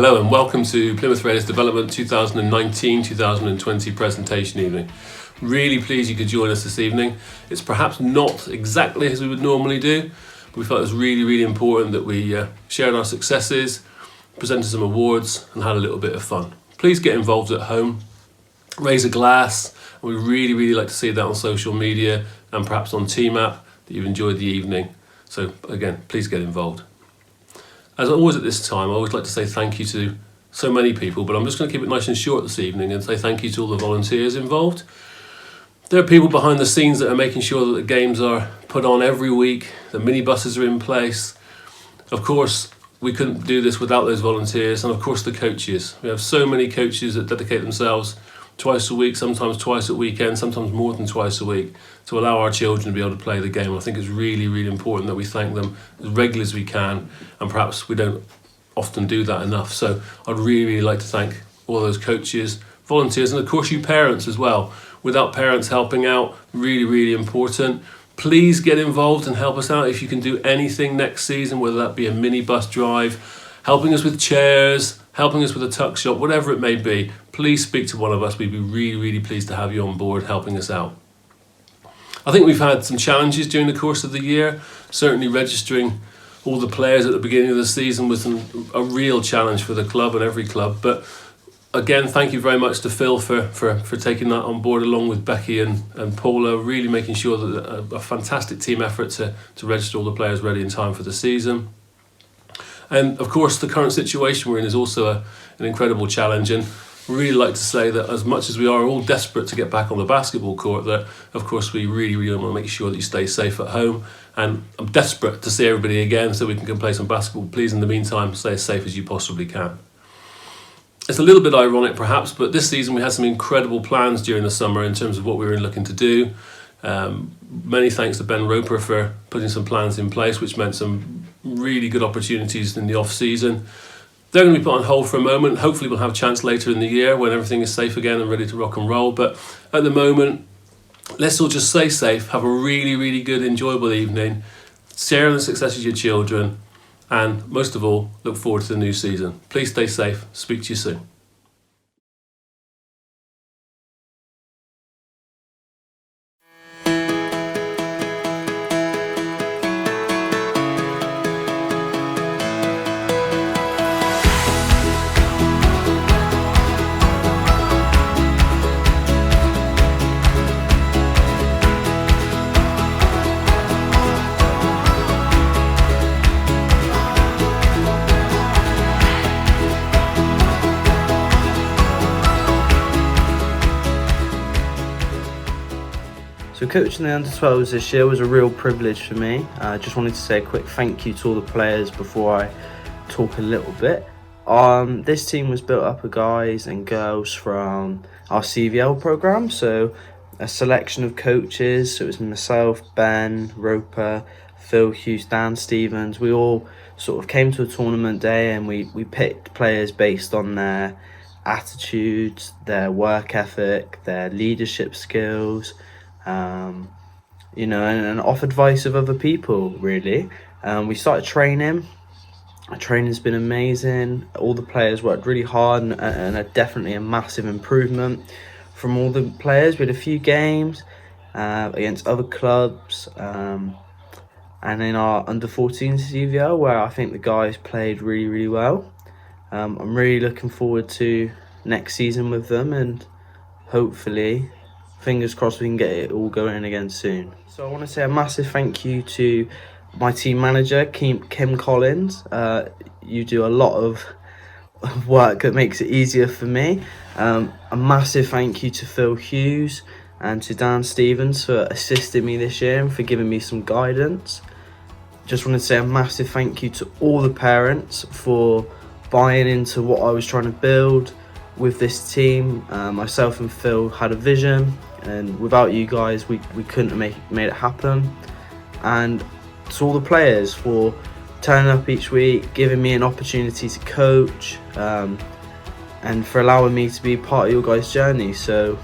Hello and welcome to Plymouth Raiders Development 2019-2020 presentation evening. Really pleased you could join us this evening. It's perhaps not exactly as we would normally do, but we felt it was really important that we shared our successes, presented some awards and had a little bit of fun. Please get involved at home, raise a glass, and we really like to see that on social media and perhaps on Team App that you've enjoyed the evening. So again, please get involved. As always at this time, I always like to say thank you to so many people, but I'm just going to keep it nice and short this evening and say thank you to all the volunteers involved. There are people behind the scenes that are making sure that the games are put on every week, the minibuses are in place. Of course, we couldn't do this without those volunteers, and of course the coaches. We have so many coaches that dedicate themselves twice a week, sometimes twice at weekend, sometimes more than twice a week, to allow our children to be able to play the game. I think it's really important that we thank them as regularly as we can, and perhaps we don't often do that enough. So I'd really like to thank all those coaches, volunteers, and of course you parents as well. Without parents helping out, really important. Please get involved and help us out if you can do anything next season, whether that be a minibus drive, helping us with chairs, helping us with a tuck shop, whatever it may be. Please speak to one of us. We'd be really pleased to have you on board helping us out. I think we've had some challenges during the course of the year. Certainly registering all the players at the beginning of the season was a real challenge for the club and every club. But again, thank you very much to Phil for taking that on board along with Becky and Paula, really making sure that a fantastic team effort to register all the players ready in time for the season. And of course the current situation we're in is also an incredible challenge, and really like to say that as much as we are all desperate to get back on the basketball court, that of course we really want to make sure that you stay safe at home, and I'm desperate to see everybody again so we can play some basketball. Please in the meantime stay as safe as you possibly can. It's a little bit ironic perhaps, but this season we had some incredible plans during the summer in terms of what we were looking to do. Many thanks to Ben Roper for putting some plans in place, which meant some really good opportunities in the off season. They're going to be put on hold for a moment. Hopefully we'll have a chance later in the year when everything is safe again and ready to rock and roll. But at the moment, let's all just stay safe, have a really good, enjoyable evening, share the success of your children, and most of all, look forward to the new season. Please stay safe. Speak to you soon. So coaching the under-12s this year was a real privilege for me. I just wanted to say a quick thank you to all the players before I talk a little bit. This team was built up of guys and girls from our CVL programme, so a selection of coaches. So it was myself, Ben, Roper, Phil Hughes, Dan Stevens. We all sort of came to a tournament day and we picked players based on their attitudes, their work ethic, their leadership skills, and off advice of other people, really. We started training. Our training's been amazing. All the players worked really hard and definitely a massive improvement from all the players. We had a few games against other clubs and in our Under-14s CVL, where I think the guys played really well. I'm really looking forward to next season with them, and hopefully, fingers crossed, we can get it all going again soon. So I want to say a massive thank you to my team manager, Kim Collins. You do a lot of work that makes it easier for me. A massive thank you to Phil Hughes and to Dan Stevens for assisting me this year and for giving me some guidance. Just want to say a massive thank you to all the parents for buying into what I was trying to build with this team. Myself and Phil had a vision, and without you guys we couldn't have made it happen. And to all the players for turning up each week, giving me an opportunity to coach, and for allowing me to be part of your guys' journey. So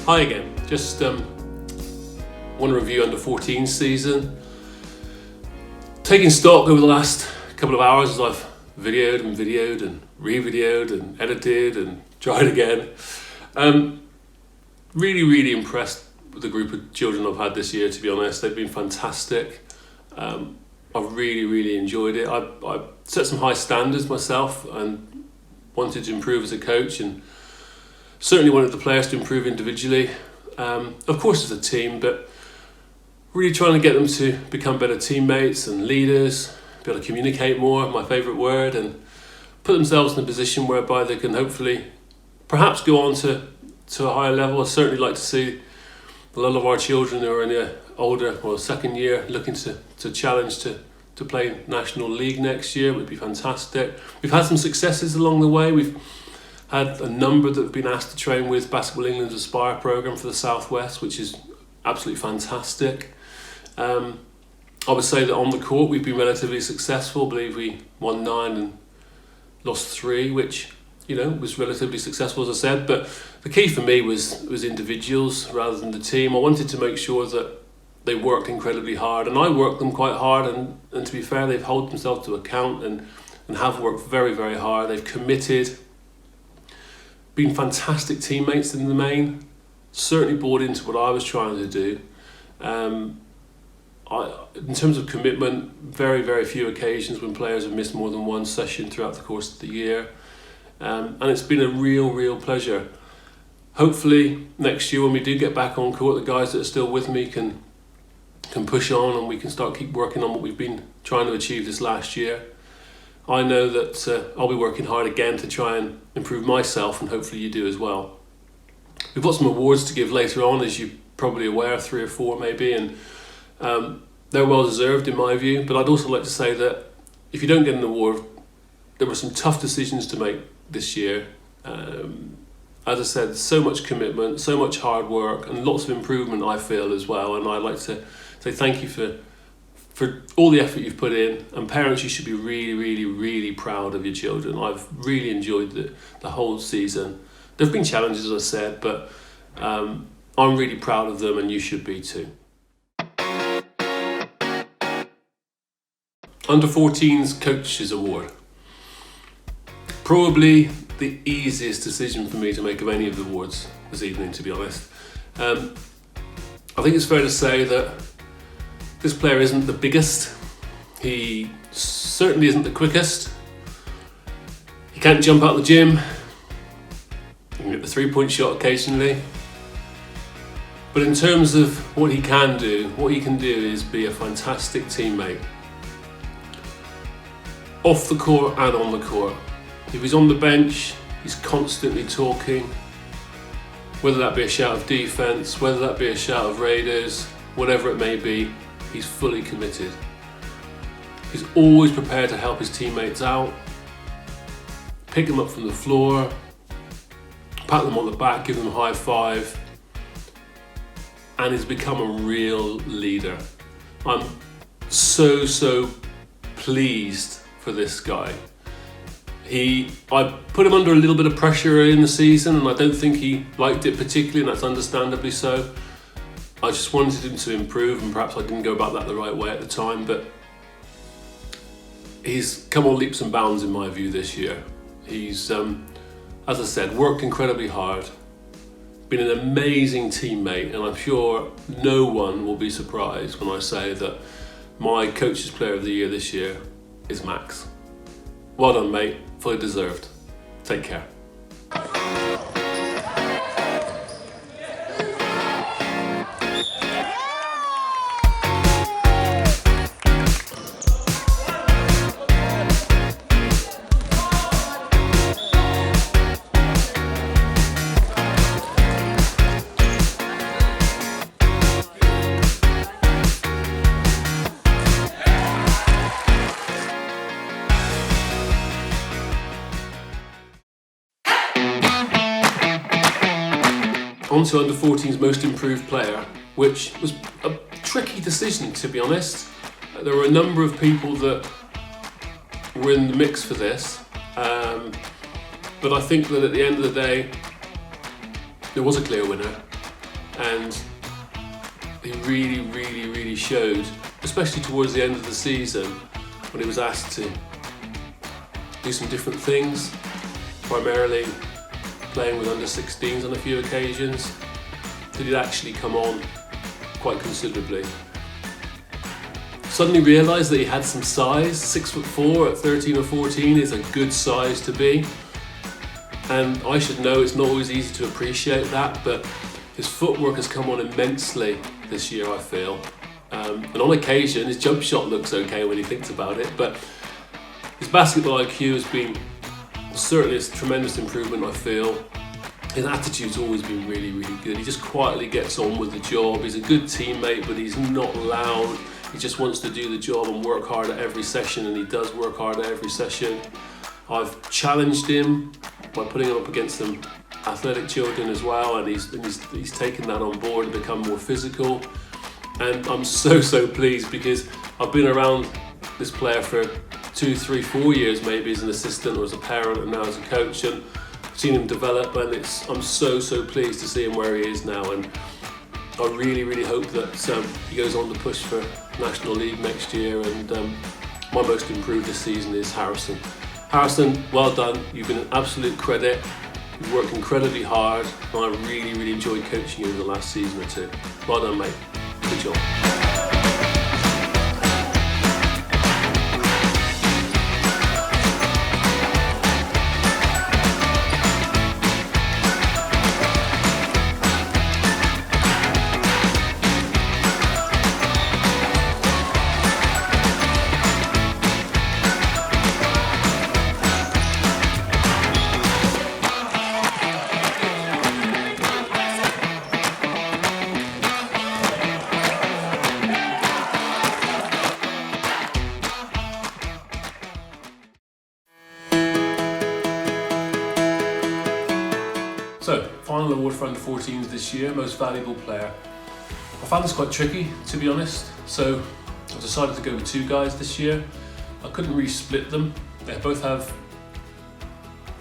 Hi again. Just want to review Under-14 season. Taking stock over the last couple of hours as I've videoed and re-videoed and edited and tried again. Really impressed with the group of children I've had this year, to be honest. They've been fantastic. I've really enjoyed it. I set some high standards myself and wanted to improve as a coach, and certainly wanted the players to improve individually. Of course as a team, but really trying to get them to become better teammates and leaders, be able to communicate more, my favourite word, and put themselves in a position whereby they can hopefully perhaps go on to a higher level. I certainly like to see a lot of our children who are in the older or second year looking to challenge to play National League next year. It would be fantastic. We've had some successes along the way. We've had a number that have been asked to train with Basketball England's Aspire programme for the Southwest, which is absolutely fantastic. I would say that on the court we've been relatively successful. I believe we won 9 and lost 3, which was relatively successful, as I said. But the key for me was individuals rather than the team. I wanted to make sure that they worked incredibly hard, and I worked them quite hard, and to be fair, they've held themselves to account and have worked very hard. They've committed, been fantastic teammates in the main, certainly bought into what I was trying to do. In terms of commitment, very few occasions when players have missed more than one session throughout the course of the year. And it's been a real pleasure. Hopefully next year when we do get back on court, the guys that are still with me can push on, and we can keep working on what we've been trying to achieve this last year. I know that I'll be working hard again to try and improve myself, and hopefully you do as well. We've got some awards to give later on, as you're probably aware, 3 or 4 maybe, and they're well deserved in my view. But I'd also like to say that if you don't get an award, there were some tough decisions to make this year. As I said, so much commitment, so much hard work, and lots of improvement I feel as well. And I'd like to say thank you for all the effort you've put in. And parents, you should be really proud of your children. I've really enjoyed the whole season. There have been challenges, as I said, but I'm really proud of them, and you should be too. Under-14s Coaches Award. Probably the easiest decision for me to make of any of the awards this evening, to be honest. I think it's fair to say that this player isn't the biggest. He certainly isn't the quickest. He can't jump out the gym. He can get the 3-point shot occasionally. But in terms of what he can do is be a fantastic teammate. Off the court and on the court. If he's on the bench, he's constantly talking, whether that be a shout of defence, whether that be a shout of Raiders, whatever it may be, he's fully committed. He's always prepared to help his teammates out, pick them up from the floor, pat them on the back, give them a high five, and he's become a real leader. I'm so pleased for this guy. I put him under a little bit of pressure in the season, and I don't think he liked it particularly, and that's understandably so. I just wanted him to improve, and perhaps I didn't go about that the right way at the time, but he's come on leaps and bounds in my view this year. He's, as I said, worked incredibly hard, been an amazing teammate, and I'm sure no one will be surprised when I say that my Coach's Player of the Year this year is Max. Well done, mate. Fully deserved. Take care. On to Under-14's Most Improved Player, which was a tricky decision, to be honest. There were a number of people that were in the mix for this, but I think that at the end of the day, there was a clear winner. and he really showed, especially towards the end of the season when he was asked to do some different things, primarily playing with under-16s on a few occasions, that he'd actually come on quite considerably. Suddenly realised that he had some size. 6'4" at 13 or 14 is a good size to be, and I should know it's not always easy to appreciate that, but his footwork has come on immensely this year, I feel. And on occasion, his jump shot looks okay when he thinks about it, but his basketball IQ has been certainly a tremendous improvement, I feel. His attitude's always been really good. He just quietly gets on with the job. He's a good teammate, but he's not loud. He just wants to do the job and work hard at every session, and he does work hard at every session. I've challenged him by putting him up against some athletic children as well, and he's taken that on board and become more physical. And I'm so pleased, because I've been around this player for 2, 3, 4 years maybe as an assistant or as a parent, and now as a coach, and seen him develop, and I'm so pleased to see him where he is now. And I really hope that he goes on to push for National League next year. And my most improved this season is Harrison. Harrison, well done. You've been an absolute credit. You've worked incredibly hard, and I really enjoyed coaching you in the last season or two. Well done, mate. Good job. So, final award for Under-14s this year, most valuable player. I found this quite tricky, to be honest, so I decided to go with 2 guys this year. I couldn't really split them. They both have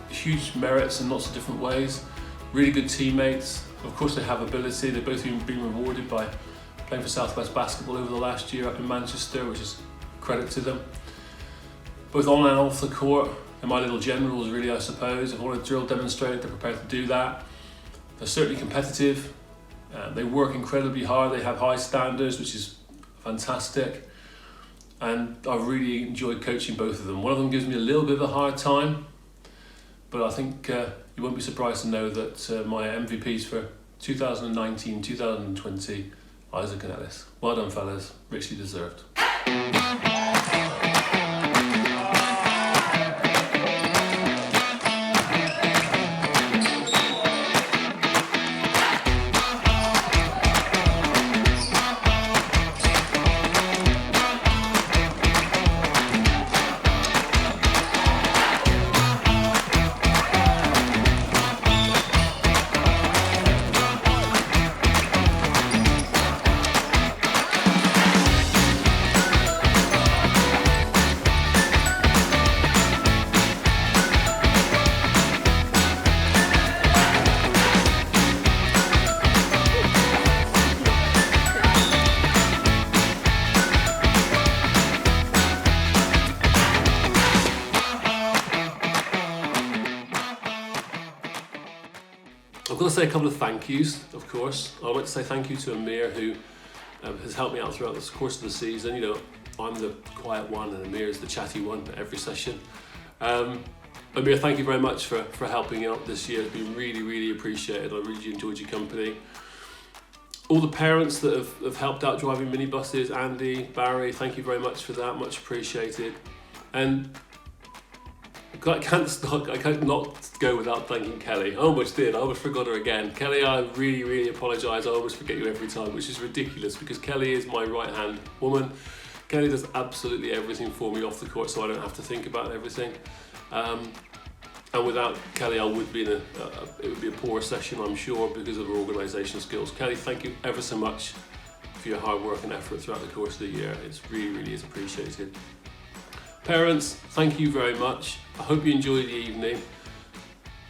huge merits in lots of different ways. Really good teammates. Of course they have ability. They've both been rewarded by playing for South West Basketball over the last year up in Manchester, which is credit to them. Both on and off the court, they're my little generals really, I suppose. If I want to drill demonstrate, they're prepared to do that. They're certainly competitive. They work incredibly hard. They have high standards, which is fantastic. And I've really enjoyed coaching both of them. One of them gives me a little bit of a hard time, but I think you won't be surprised to know that my MVPs for 2019, 2020, Isaac and Ellis. Well done, fellas. Richly deserved. I've got to say a couple of thank yous, of course. I'd like to say thank you to Amir, who has helped me out throughout the course of the season. You know, I'm the quiet one and Amir is the chatty one at every session. Amir, thank you very much for helping out this year. It's been really appreciated. I really enjoyed your company. All the parents that have helped out driving minibuses, Andy, Barry, thank you very much for that, much appreciated. And I can't not go without thanking Kelly. I almost did, I almost forgot her again. Kelly, I really apologise. I almost forget you every time, which is ridiculous because Kelly is my right hand woman. Kelly does absolutely everything for me off the court, so I don't have to think about everything. And without Kelly, I would be it would be a poor session, I'm sure, because of her organisation skills. Kelly, thank you ever so much for your hard work and effort throughout the course of the year. It's really is appreciated. Parents, thank you very much. I hope you enjoyed the evening.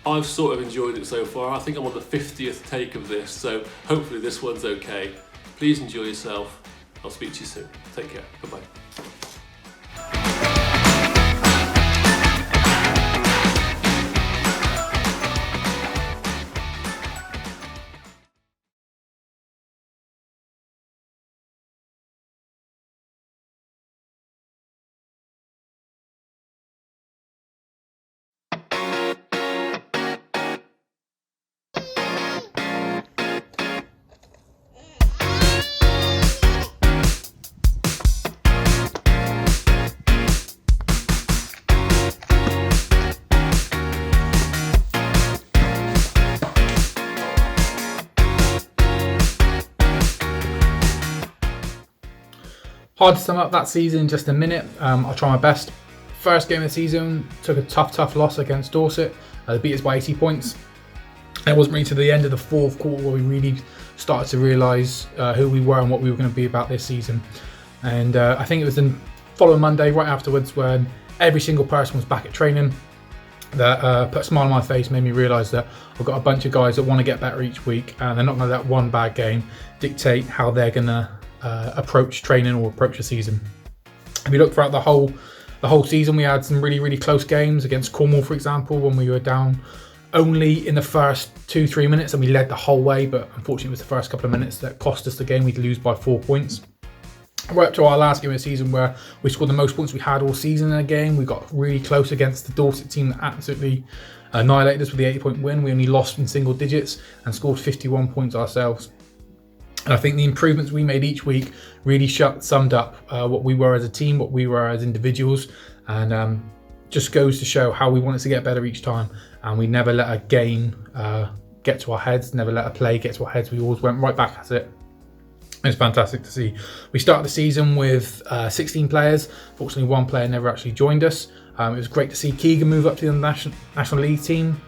I've sort of enjoyed it so far. I think I'm on the 50th take of this, so hopefully this one's okay. Please enjoy yourself. I'll speak to you soon. Take care. Bye-bye. Hard to sum up that season in just a minute. I'll try my best. First game of the season, took a tough loss against Dorset. They beat us by 80 points. It wasn't really to the end of the fourth quarter where we really started to realise who we were and what we were going to be about this season. And I think it was the following Monday, right afterwards, when every single person was back at training, that put a smile on my face, made me realise that I've got a bunch of guys that want to get better each week, and they're not going to let one bad game dictate how they're going to approach training or approach the season. If you look throughout the whole season, we had some really close games against Cornwall, for example, when we were down only in the first 2-3 minutes and we led the whole way, but unfortunately it was the first couple of minutes that cost us the game. We'd lose by 4 points. We're up to our last game of the season where we scored the most points we had all season in a game. We got really close against the Dorset team that absolutely annihilated us with the 80-point win. We only lost in single digits and scored 51 points ourselves. And I think the improvements we made each week really summed up what we were as a team, what we were as individuals, and just goes to show how we wanted to get better each time. And we never let a game get to our heads, never let a play get to our heads. We always went right back at it. It's fantastic to see. We started the season with 16 players. Fortunately, one player never actually joined us. It was great to see Keegan move up to the National League team.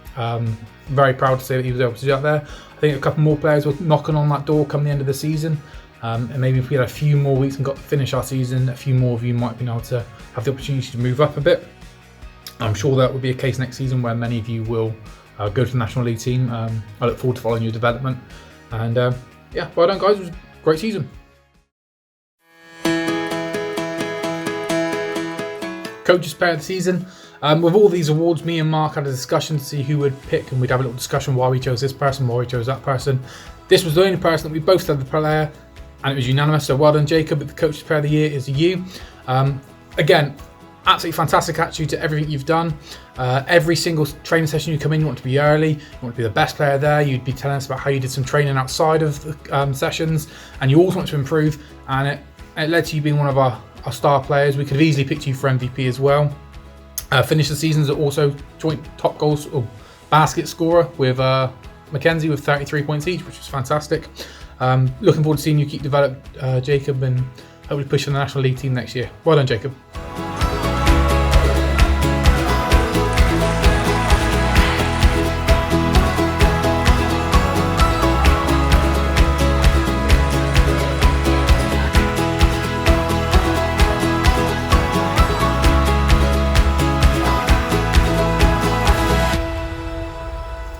Very proud to say that he was able to do that there. I think a couple more players were knocking on that door come the end of the season. And maybe if we had a few more weeks and got to finish our season, a few more of you might have been able to have the opportunity to move up a bit. I'm sure that will be a case next season where many of you will go to the National League team. I look forward to following your development. And yeah, well done guys, it was a great season. Coaches Player of the Season. With all these awards, me and Mark had a discussion to see who would pick, and we'd have a little discussion why we chose this person, why we chose that person. This was the only person that we both said the player, and it was unanimous. So well done, Jacob. But the Coaches Player of the Year is you. Again, absolutely fantastic attitude to everything you've done. Every single training session you come in, you want to be early, you want to be the best player there. You'd be telling us about how you did some training outside of the sessions, and you always want to improve. And it led to you being one of our star players. We could have easily picked you for MVP as well. Finished the seasons at also joint top goals or basket scorer with Mackenzie with 33 points each, which was fantastic. Looking forward to seeing you keep develop, Jacob, and hopefully push for the National League team next year. Well done, Jacob.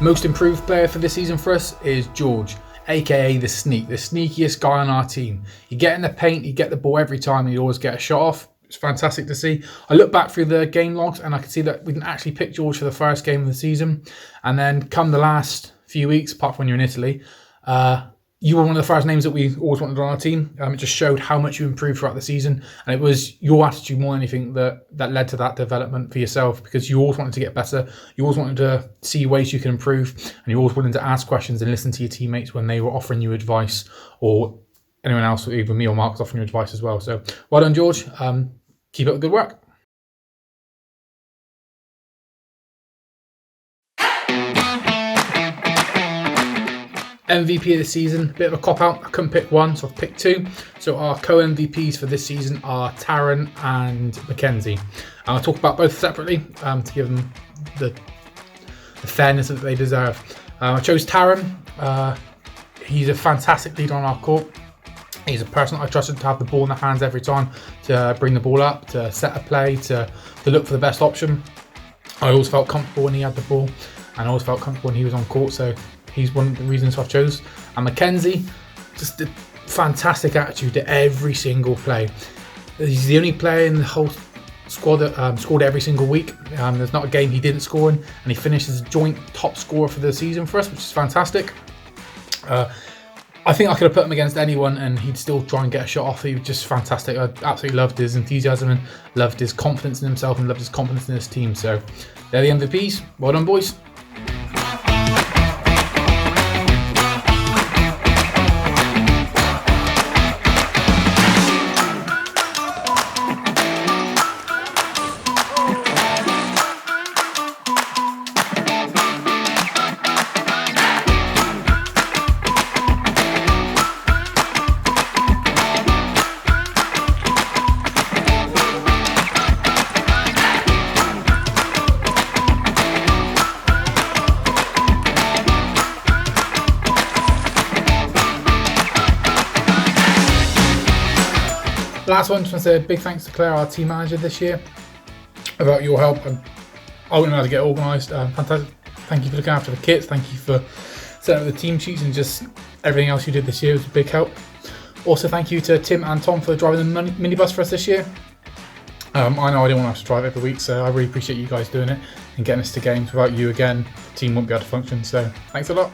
Most improved player for this season for us is George, aka the sneakiest guy on our team. You get in the paint, you get the ball every time, and you always get a shot off. It's fantastic to see. I look back through the game logs and I can see that we didn't actually pick George for the first game of the season. And then come the last few weeks, apart from when you're in Italy, you were one of the first names that we always wanted on our team. It just showed how much you improved throughout the season. And it was your attitude more than anything that led to that development for yourself, because you always wanted to get better. You always wanted to see ways you can improve. And you're always willing to ask questions and listen to your teammates when they were offering you advice, or anyone else, even me or Mark, was offering you advice as well. So well done, George. Keep up the good work. MVP of the season, bit of a cop-out. I couldn't pick one, so I've picked two. So our co-MVPs for this season are Taryn and Mackenzie. I'll talk about both separately to give them the fairness that they deserve. I chose Taryn. He's a fantastic leader on our court. He's a person I trusted to have the ball in the hands every time, to bring the ball up, to set a play, to look for the best option. I always felt comfortable when he had the ball. and I always felt comfortable when he was on court, so he's one of the reasons I've chose. And Mackenzie, just a fantastic attitude to every single play. He's the only player in the whole squad that scored every single week. There's not a game he didn't score in, and he finished as a joint top scorer for the season for us, which is fantastic. I think I could have put him against anyone and he'd still try and get a shot off. He was just fantastic. I absolutely loved his enthusiasm and loved his confidence in himself and loved his confidence in his team. So they're the MVPs. Well done, boys. Last one, just want to say a big thanks to Claire, our team manager this year. Without your help, I wouldn't know how to get organised. Fantastic. Thank you for looking after the kits. Thank you for setting up the team sheets and just everything else you did this year was a big help. Also, thank you to Tim and Tom for driving the minibus for us this year. I know I didn't want to have to drive every week, so I really appreciate you guys doing it and getting us to games. Without you, again, the team wouldn't be able to function. So thanks a lot.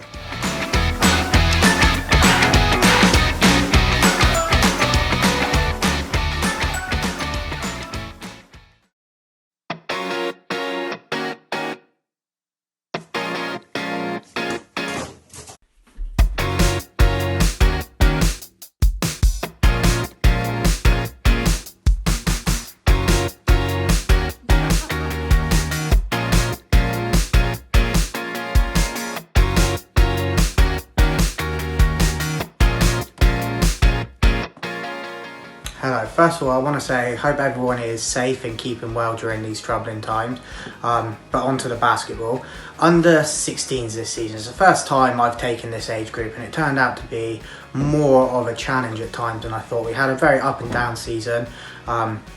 Hello, first of all I want to say hope everyone is safe and keeping well during these troubling times, but onto the basketball. Under-16s this season is the first time I've taken this age group and it turned out to be more of a challenge at times than I thought. We had a very up and down season.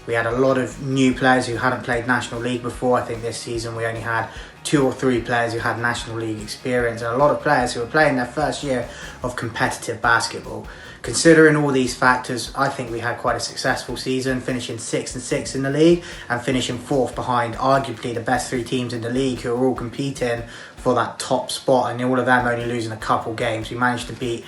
We had a lot of new players who hadn't played National League before. I think this season we only had 2 or 3 players who had National League experience and a lot of players who were playing their first year of competitive basketball. Considering all these factors, I think we had quite a successful season, finishing 6-6 in the league and finishing 4th behind arguably the best 3 teams in the league who are all competing for that top spot, and all of them only losing a couple games. We managed to beat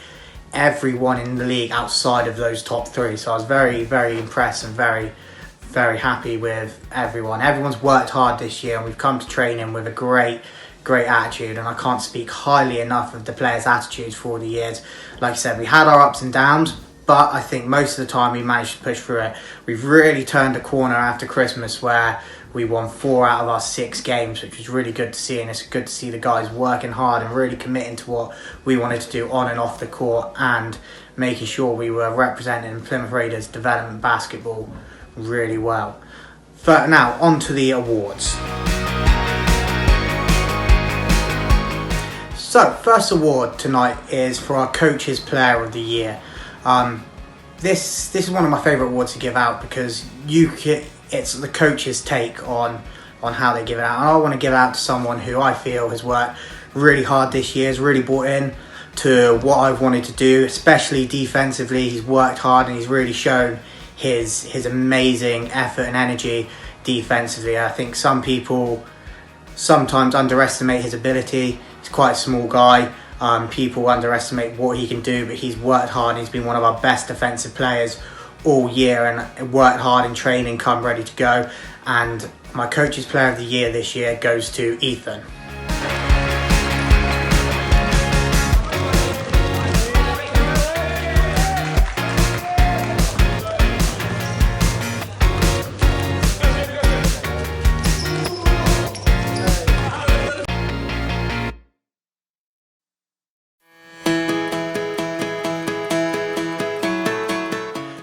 everyone in the league outside of those top 3, so I was very, very impressed and very, very happy with everyone. Everyone's worked hard this year and we've come to training with a great attitude, and I can't speak highly enough of the players' attitudes for all the years. Like I said, we had our ups and downs, but I think most of the time we managed to push through it. We've really turned a corner after Christmas where we won 4 out of our 6 games, which was really good to see, and it's good to see the guys working hard and really committing to what we wanted to do on and off the court and making sure we were representing Plymouth Raiders development basketball really well. But now on to the awards. So, first award tonight is for our Coach's Player of the Year. This is one of my favourite awards to give out because it's the coach's take on how they give it out. And I want to give it out to someone who I feel has worked really hard this year, has really bought in to what I've wanted to do, especially defensively. He's worked hard and he's really shown his amazing effort and energy defensively. I think some people sometimes underestimate his ability. He's quite a small guy. People underestimate what he can do, but he's worked hard. He's been one of our best defensive players all year and worked hard in training, come ready to go. And my Coach's Player of the Year this year goes to Ethan.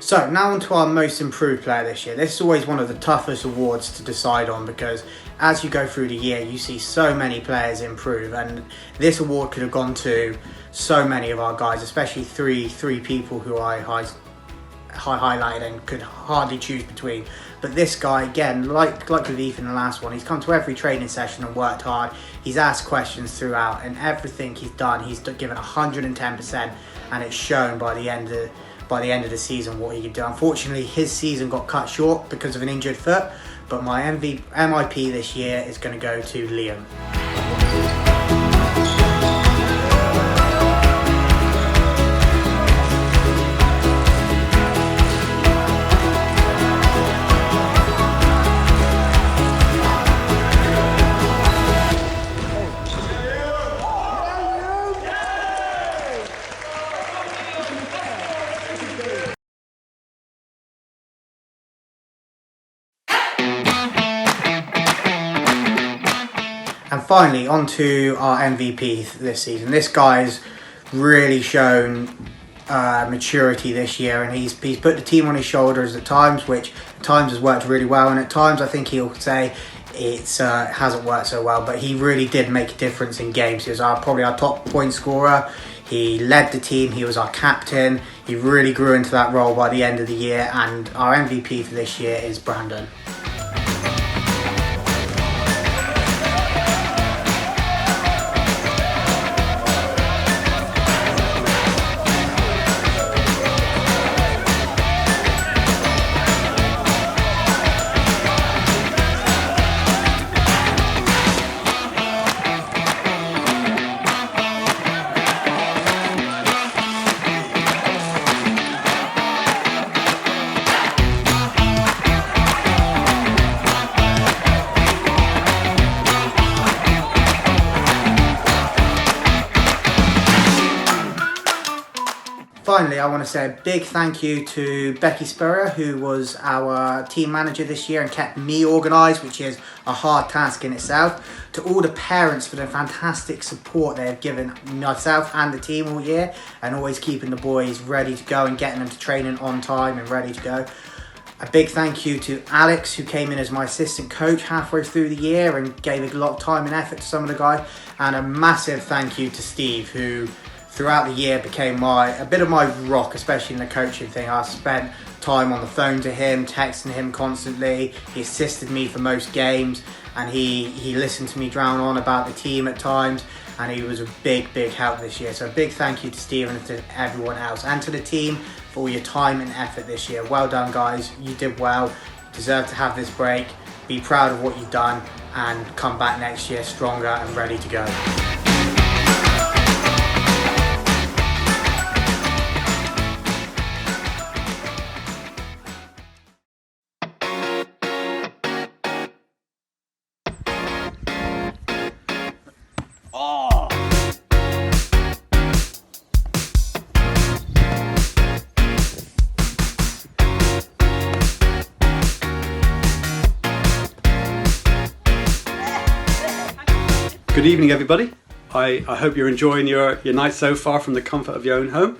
So now on to our most improved player this year. This is always one of the toughest awards to decide on because as you go through the year you see so many players improve, and this award could have gone to so many of our guys, especially three people who I highlighted and could hardly choose between. But this guy, again, like with Ethan, the last one, he's come to every training session and worked hard. He's asked questions throughout, and everything he's done, he's given 110%, and it's shown by the end of the season what he could do. Unfortunately, his season got cut short because of an injured foot, but my MIP this year is going to go to Liam. And finally, on to our MVP this season. This guy's really shown maturity this year, and he's put the team on his shoulders at times, which at times has worked really well, and at times I think he'll say it hasn't worked so well, but he really did make a difference in games. He was probably our top point scorer. He led the team. He was our captain. He really grew into that role by the end of the year, and our MVP for this year is Brandon. Finally, I want to say a big thank you to Becky Spurrier, who was our team manager this year and kept me organised, which is a hard task in itself. To all the parents for the fantastic support they have given myself and the team all year, and always keeping the boys ready to go and getting them to training on time and ready to go. A big thank you to Alex, who came in as my assistant coach halfway through the year and gave a lot of time and effort to some of the guys. And a massive thank you to Steve, who throughout the year became a bit of my rock, especially in the coaching thing. I spent time on the phone to him, texting him constantly. He assisted me for most games, and he listened to me drown on about the team at times, and he was a big help this year. So a big thank you to Stephen and to everyone else, and to the team for all your time and effort this year. Well done, guys. You did well. You deserve to have this break. Be proud of what you've done, and come back next year stronger and ready to go. Good evening, everybody. I hope you're enjoying your night so far from the comfort of your own home.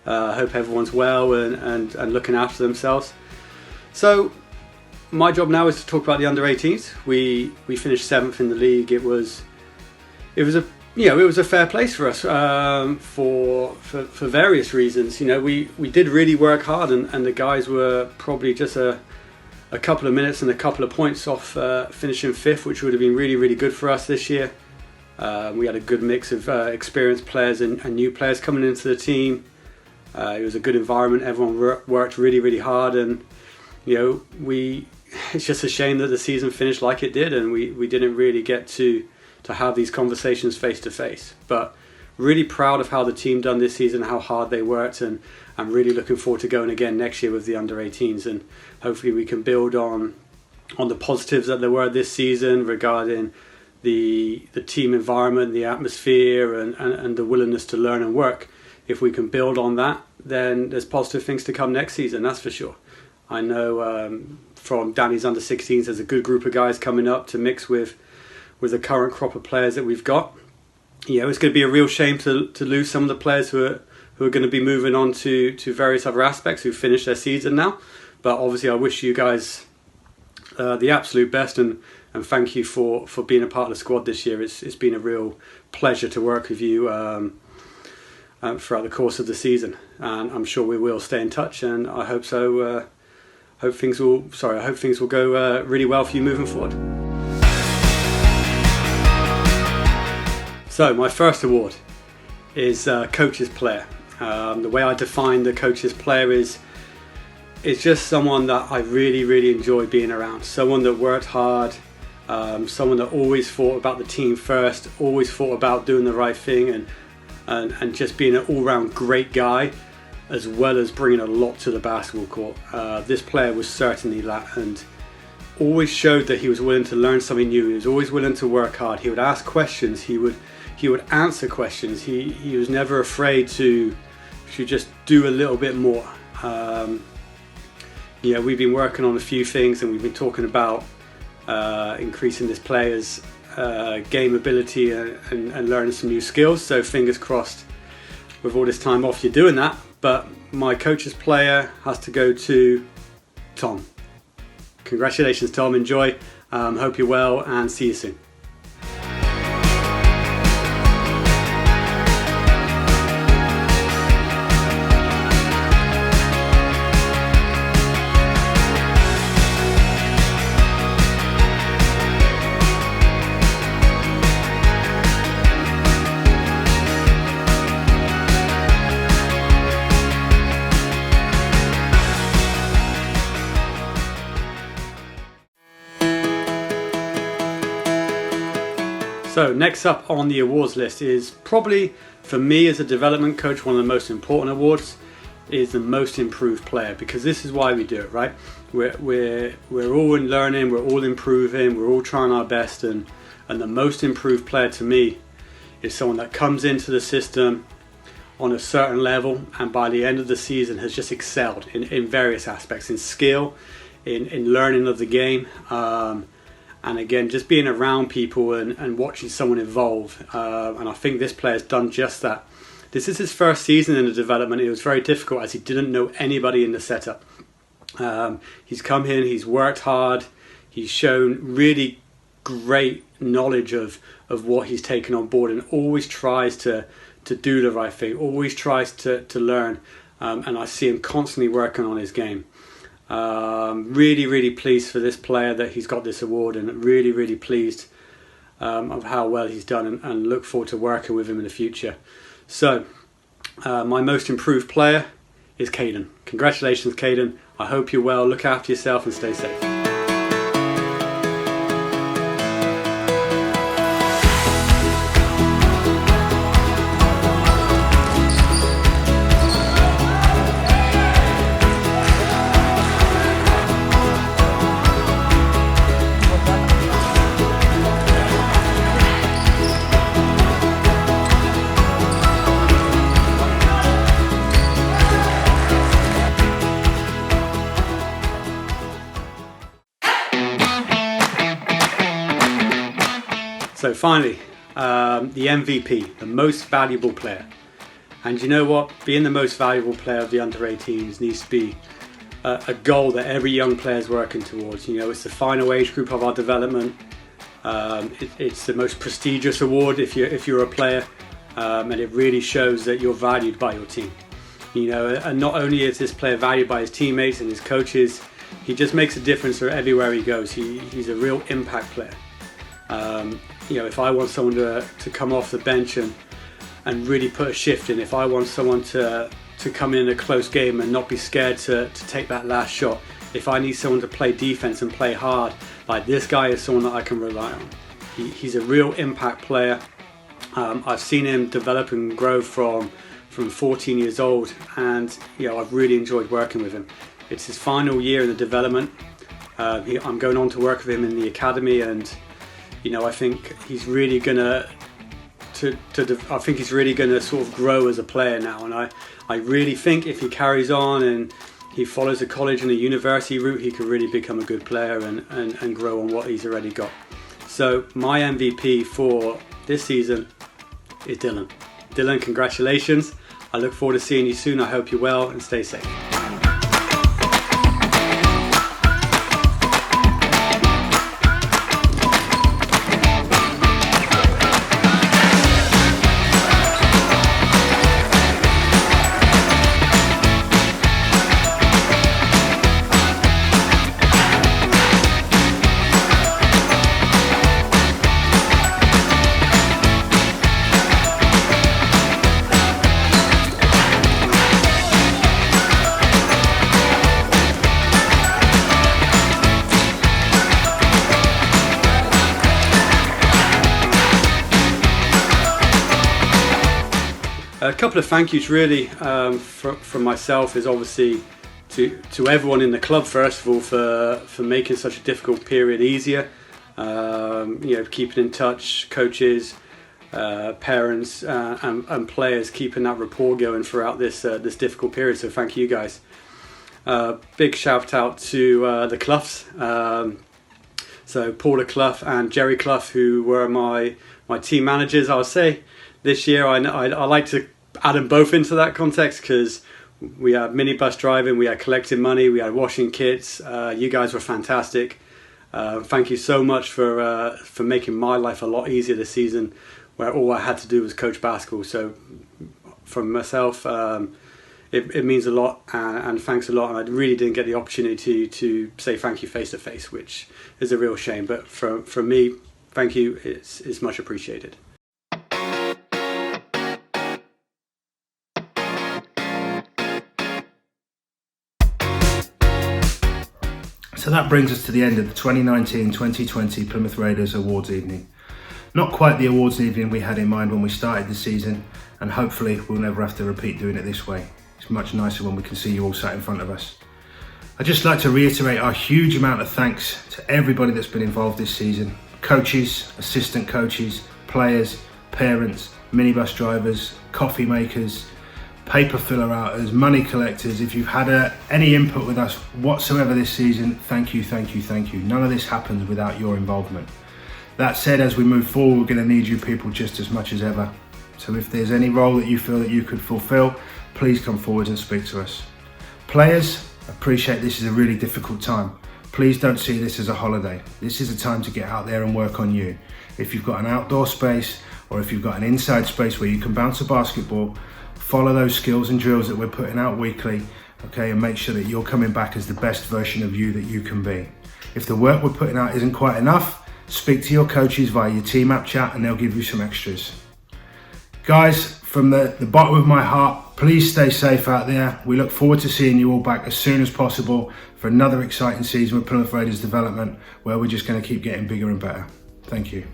I hope everyone's well and looking after themselves. So my job now is to talk about the under-18s. We finished 7th in the league. It was a fair place for us for various reasons. We did really work hard, and the guys were probably just a couple of minutes and a couple of points off finishing 5th, which would have been really good for us this year. We had a good mix of experienced players and new players coming into the team. It was a good environment. Everyone worked really hard, and it's just a shame that the season finished like it did, and we didn't really get to have these conversations face to face. But really proud of how the team done this season, how hard they worked, and I'm really looking forward to going again next year with the under-18s, and hopefully we can build on the positives that there were this season regarding the team environment, the atmosphere, and the willingness to learn and work. If we can build on that, then there's positive things to come next season, that's for sure. I know from Danny's Under-16s there's a good group of guys coming up to mix with the current crop of players that we've got. It's going to be a real shame to lose some of the players who are going to be moving on to various other aspects, who finished their season now. But obviously I wish you guys the absolute best, and thank you for being a part of the squad this year. It's been a real pleasure to work with you throughout the course of the season, and I'm sure we will stay in touch, and I hope so. I hope things will go really well for you moving forward. So my first award is Coach's Player. The way I define the Coach's Player is just someone that I really enjoy being around. Someone that worked hard, someone that always thought about the team first, always thought about doing the right thing, and just being an all-round great guy, as well as bringing a lot to the basketball court. This player was certainly that, and always showed that he was willing to learn something new. He was always willing to work hard. He would ask questions. He would answer questions. He was never afraid to just do a little bit more. We've been working on a few things, and we've been talking about increasing this player's game ability and learning some new skills. So fingers crossed, with all this time off, you're doing that. But my Coach's Player has to go to Tom. Congratulations, Tom. Enjoy. Hope you're well, and see you soon. So next up on the awards list is probably, for me as a development coach, one of the most important awards is the most improved player, because this is why we do it, right? We're all in learning, we're all improving, we're all trying our best, and the most improved player to me is someone that comes into the system on a certain level and by the end of the season has just excelled in various aspects, in skill, in learning of the game, and again, just being around people and watching someone evolve. And I think this player's done just that. This is his first season in the development. It was very difficult as he didn't know anybody in the setup. He's come in, he's worked hard, he's shown really great knowledge of what he's taken on board, and always tries to do the right thing, always tries to learn. And I see him constantly working on his game. Really pleased for this player that he's got this award, and really pleased of how well he's done, and look forward to working with him in the future. So my most improved player is Caden. Congratulations, Caden. I hope you're well, look after yourself and stay safe. So finally, the MVP, the most valuable player. And you know what? Being the most valuable player of the Under-18s needs to be a goal that every young player is working towards. You know, it's the final age group of our development. It's the most prestigious award if you're a player, and it really shows that you're valued by your team. You know, and not only is this player valued by his teammates and his coaches, he just makes a difference everywhere he goes. He's a real impact player. You know, if I want someone to come off the bench and really put a shift in, if I want someone to come in a close game and not be scared to take that last shot, if I need someone to play defense and play hard, like this guy is someone that I can rely on. He's a real impact player. I've seen him develop and grow from 14 years old, and you know, I've really enjoyed working with him. It's his final year in the development. I'm going on to work with him in the academy, and you know, I think he's really gonna sort of grow as a player now, and I really think if he carries on and he follows a college and a university route, he could really become a good player and grow on what he's already got. So my MVP for this season is Dylan. Dylan, congratulations. I look forward to seeing you soon. I hope you're well and stay safe. A couple of thank yous really from myself is obviously to everyone in the club, first of all, for making such a difficult period easier. Keeping in touch, coaches, parents and players, keeping that rapport going throughout this difficult period. So thank you guys. Big shout out to the Cloughs. So Paula Clough and Jerry Clough, who were my team managers. I would say this year I like to add them both into that context, because we had minibus driving, we had collecting money, we had washing kits. You guys were fantastic. Thank you so much for making my life a lot easier this season, where all I had to do was coach basketball. So from myself, it means a lot, and thanks a lot. And I really didn't get the opportunity to say thank you face to face, which is a real shame. But from me, thank you. It's much appreciated. So that brings us to the end of the 2019-2020 Plymouth Raiders Awards evening. Not quite the awards evening we had in mind when we started the season, and hopefully we'll never have to repeat doing it this way. It's much nicer when we can see you all sat in front of us. I'd just like to reiterate our huge amount of thanks to everybody that's been involved this season. Coaches, assistant coaches, players, parents, minibus drivers, coffee makers, paper filler outers, money collectors. If you've had any input with us whatsoever this season, thank you, thank you, thank you. None of this happens without your involvement. That said, as we move forward, we're going to need you people just as much as ever. So if there's any role that you feel that you could fulfill, please come forward and speak to us. Players, appreciate this is a really difficult time. Please don't see this as a holiday. This is a time to get out there and work on you. If you've got an outdoor space, or if you've got an inside space where you can bounce a basketball, follow those skills and drills that we're putting out weekly, okay, and make sure that you're coming back as the best version of you that you can be. If the work we're putting out isn't quite enough, speak to your coaches via your team app chat and they'll give you some extras. Guys, from the bottom of my heart, please stay safe out there. We look forward to seeing you all back as soon as possible for another exciting season with Plymouth Raiders development, where we're just going to keep getting bigger and better. Thank you.